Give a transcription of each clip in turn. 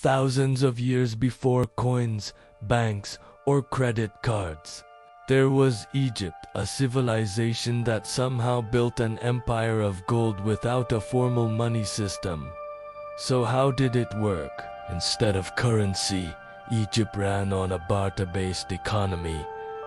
thousands of years before coins, banks, or credit cards. There was Egypt, a civilization that somehow built an empire of gold without a formal money system. So how did it work? Instead of currency, Egypt ran on a barter-based economy,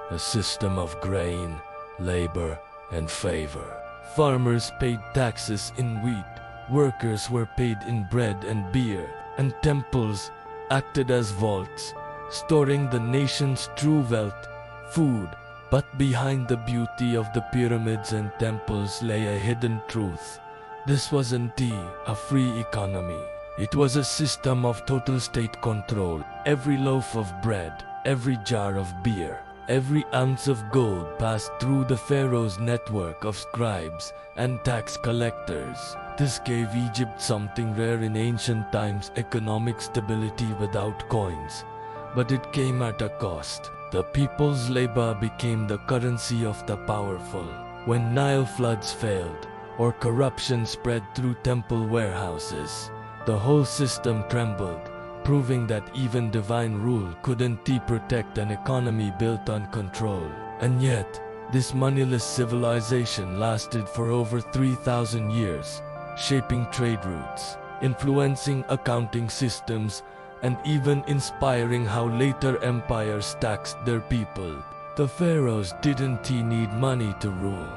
a system of grain, labor, and favor. Farmers paid taxes in wheat, workers were paid in bread and beer, and temples acted as vaults, storing the nation's true wealth, food. But behind the beauty of the pyramids and temples lay a hidden truth. This wasn't a free economy. It was a system of total state control. Every loaf of bread, every jar of beer, every ounce of gold passed through the Pharaoh's network of scribes and tax collectors. This gave Egypt something rare in ancient times: economic stability without coins. But it came at a cost. The people's labor became the currency of the powerful. When Nile floods failed, or corruption spread through temple warehouses, the whole system trembled, proving that even divine rule couldn't protect an economy built on control. And yet, this moneyless civilization lasted for over 3,000 years, shaping trade routes, influencing accounting systems, and even inspiring how later empires taxed their people. The pharaohs didn't need money to rule.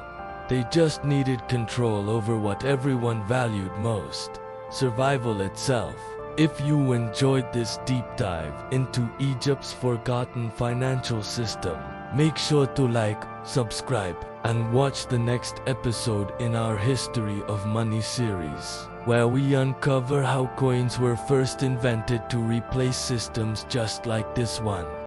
They just needed control over what everyone valued most: survival itself. If you enjoyed this deep dive into Egypt's forgotten financial system, make sure to like, subscribe, and watch the next episode in our History of Money series, where we uncover how coins were first invented to replace systems just like this one.